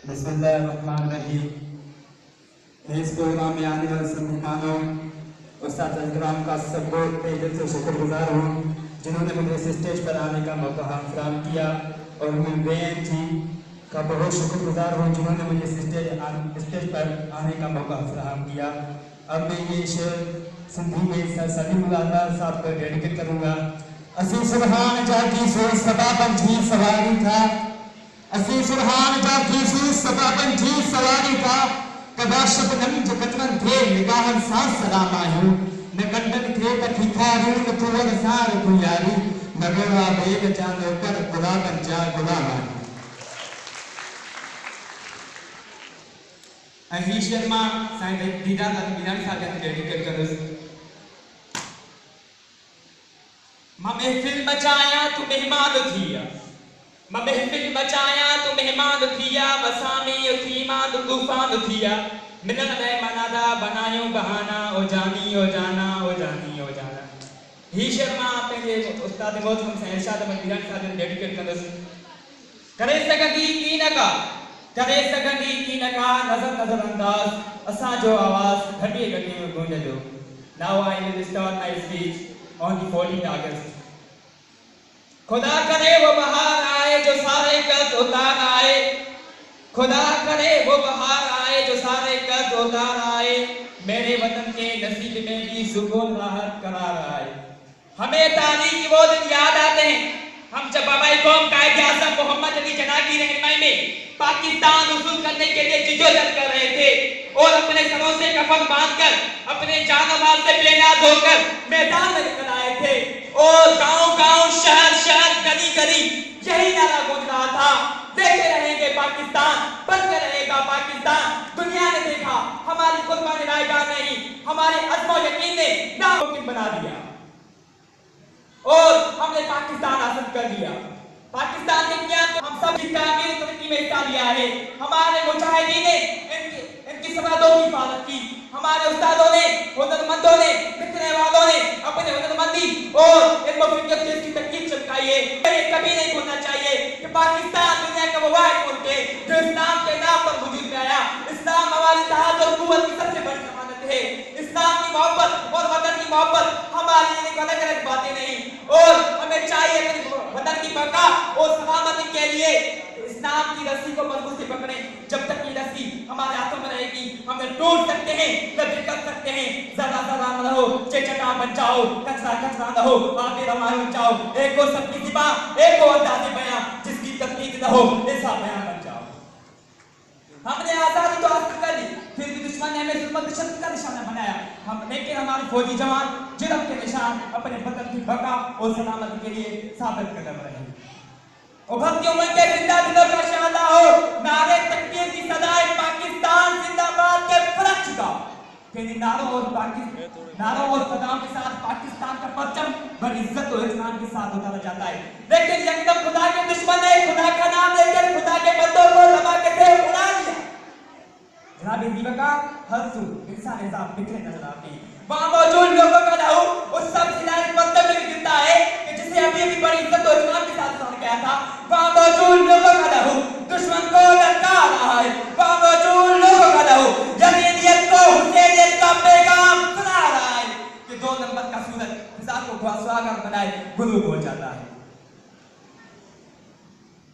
बिस्मिल्लाहिर्रहमानिर्रहीम। इस प्रोग्राम में आने वाले सब मेहमानों उस्ताद इकराम का सब बहुत दिल से शुक्रगुजार हूँ जिन्होंने मुझे इस स्टेज पर आने का मौका फराहम किया, और मैं बेन जी का बहुत शुक्रगुजार हूँ जिन्होंने मुझे इस स्टेज पर आने का मौका फराहम किया। अब मैं ये शेर सिंधी में सर सलीमुल्लाह साहब को डेडिकेट करूँगा। असी सुबहान जागी सो सबा पंछी सवारी था, असी सुबहान जागी सो सबा पंछी सवारी था, कदा शबनम जगतवन थे निगाहन सांस सलाम आयूं, न कंडन थे तखिखारू न तुवर सार गुयारी, न रोड़ा बेग जानो कर गुलाबन जा गुलाबन। ही शर्मा साइंस दीदार अभियान साथ डेडिकेट करूँ। मां महफिल मचाया तू मेहमान थिया, मां महफिल मचाया तू मेहमान थिया, वसामी यतीमा तू तूफान थिया, मिलन में मनादा बनायो बहाना ओ जानी ओ जाना ओ जानी ओ जाना। ही शर्मा पंहिंजे उस्ताद मोहतरम सां इरशाद अभियान साथ डेडिकेट कंदुसि। करे सघंदी की न का, करे सघंदी की न का, नज़र नज़र अंदाज असांजो आवाज़ घटी घटी में गूंजंदो। Now I will start my speech on the 14th August. खुदा करे वो बहार आए जो सारे कर्ज उतार आए, खुदा करे वो बहार आए जो सारे कर्ज उतार आए, मेरे वतन के नसीब में भी सुकून राहत करार आए। हमें तारीख की वो दिन याद आते हैं हम जब बाबा कौम कायदे आज़म मोहम्मद अली जिन्ना की रहनुमाई में पाकिस्तान वसूल करने के लिए जिद्दोजहद कर रहे थे, और अपने सरों से कफन बांधकर अपने जान माल से बेनाज होकर मैदान में निकल आए थे, और गांव-गांव शहर शहर गली गली यही नारा गूंज रहा था, देते रहेंगे पाकिस्तान, बनते रहेगा पाकिस्तान। दुनिया ने देखा हमारी कुर्बानी रायगा नहीं, हमारे अज़्म और यकीन ने नामुमकिन बना दिया और हमने पाकिस्तान हासिल कर लिया। पाकिस्तान ने किया तो हम सब की तामीर तरक्की में हिस्सा लिया है। हमारे मुजाहिदीन ने इनकी सरहदों की हिफाजत की, हमारे उस्तादों ने, हुनरमंदों ने, लिखने वालों ने अपने हुनरमंदी और इल्म व फिक्र से इसकी तहकीक चमकाई है। ये कभी नहीं भूलना चाहिए कि पाकिस्तान दुनिया का वो वाहिद मुल्क है जो इस्लाम के नाम पर वजूद में आया। इस्लाम हमारी इत्तेहाद और कुव्वत की सबसे बड़ी जमानत है। इस्लाम की मोहब्बत और वतन की मोहब्बत हमारे लिए अलग अलग बातें नहीं, और हमें चाहिए वतन की बका और सलामती के लिए इस्लाम की रस्सी को मजबूत से पकड़ें। जब तक ये रस्सी हमारे हाथों में रहेगी हम टूट सकते हैं, लड़के कर सकते हैं। जरा जरा न हो चेचटा बन जाओ, कचरा कचरा न हो आगे रवान जाओ, एक को सबकी सिपा एक को अंदाज़े बयां, जिसकी तकनीक न हो ऐसा बयां बन जाओ। हमने आजादी तो हासिल कर ली, फिर भी दुश्मन ने हमें जुल्म तशद्दुद का निशाना बनाया। हम लेकिन हमारे फौजी जवान जुर्म के निशान अपने वतन की बका और सलामती के लिए साबित कदम रहे। उभरती उम्र के जिंदा दिलों का शादा हो, नारे तकबीर की सदाए पाकिस्तान जिंदाबाद के फर्क चुका। फिर नारों और सदाओं के साथ पाकिस्तान का परचम बड़ी इज्जत और इत्मीनान के साथ उतारा जाता है। लेकिन यकदम खुदा के दुश्मन ने खुदा का नाम लेकर खुदा के बंदों को धमाके से उड़ा दिया। जनाब दीवका हर सू इंसान हिसाब बिखरे नजर आते हैं। वहां मौजूद लोगों का लहू उस सब खिलाड़ी पत्थर में गिरता है कि जिसे अभी अभी बड़ी इज्जत और इत्मीनान के साथ उतारा गया था। वहां मौजूद लोगों का लहू दुश्मन को लटका रहा है। वहां मौजूद लोगों का लहू जमीनियत को हुसैनियत का पैगाम सुना रहा है कि 2 नंबर का सूरज फिजा को स्वागत बनाए गुरूब हो जाता है।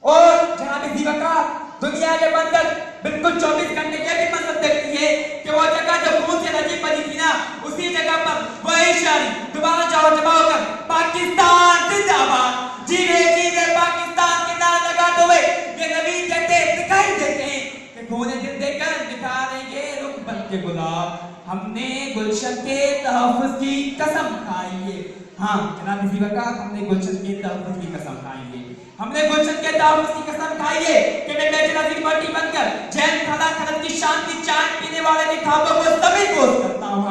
और जनाब दीवका दुनिया के मंजर बिल्कुल 24 घंटे के भी मंजर देखती है कि वो जगह जो खून से रची पड़ी थी ना, उसी जगह पर वही शायरी दोबारा जाओ जमाओ कर पाकिस्तान जिंदाबाद, जीवे जीवे पाकिस्तान के नाम लगाते हुए ये नबी कहते दिखाई देते हैं कि खूने दिल देकर दिखा देंगे रुख बन के गुलाब, हमने गुलशन के तहफ्फुज़ की कसम खाई है। हाँ जनाब दीवका हमने गुलशन के तहफ्फुज़ की कसम खाई है। हमने गुलशन के तहफ्फुज़ की कसम खाई है कि मैं बेजनाज़ी मट्टी बनकर जैन खाना खनन की शांति चाय पीने वाले के ख्वाबों को सभी दोस्त करता हूँ।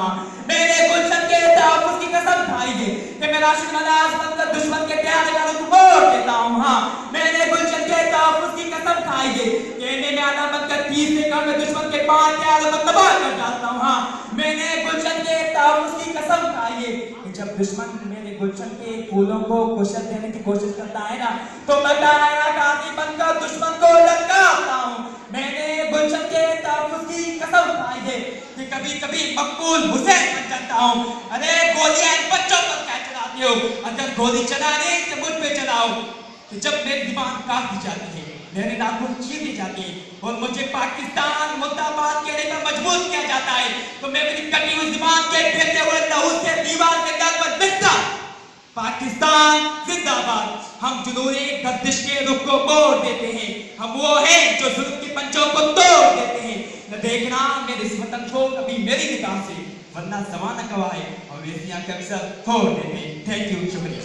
मैंने गुलशन के तहफ्फुज़ की कसम खाई है कि मैं राशिद मनाज बनकर दुश्मन के प्यारे को मोड़ देता हूँ। हाँ मैंने गुलशन के तहफ्फुज़ की कसम खाई है कि मैं आना बनकर 30 सेकंड में दुश्मन के 5 प्यारों को तबाह कर डालता हूँ। हाँ मैंने गुलशन के तहफ्फुज़ की कसम खाई है कि जब दुश्मन मेरे गुलशन के फूलों को कुचल देने की कोशिश करता है ना, तो मैं दायरा गाजी बनकर दुश्मन को लटकाता हूँ। मैंने कभी कभी मकबूल हुसैन बन जाता हूँ। अरे गोलियां इन बच्चों पर क्या चलाती हो? अगर गोली चलाने तो मुझ पे चलाओ। तो जब मेरी जुबान काटी जाती है, मेरे नाखून चीरे जाते हैं और मुझे पाकिस्तान मुर्दाबाद कहने पर मजबूर किया जाता है, तो मैं अपनी कटी हुई जुबान के फिरते हुए लहू से दीवार के दर पर लिखता, पाकिस्तान जिंदाबाद। हम जुनूने गर्दिश के रुख को मोड़ देते हैं, हम वो हैं जो जुल्म की पंचों को तोड़ देते हैं। न देखना मेरे इस वतन को कभी मेरी निगाह से, वरना जमाना गवाह है और वेसियां के अक्सर फोड़ देते हैं। थैंक यू, शुक्रिया।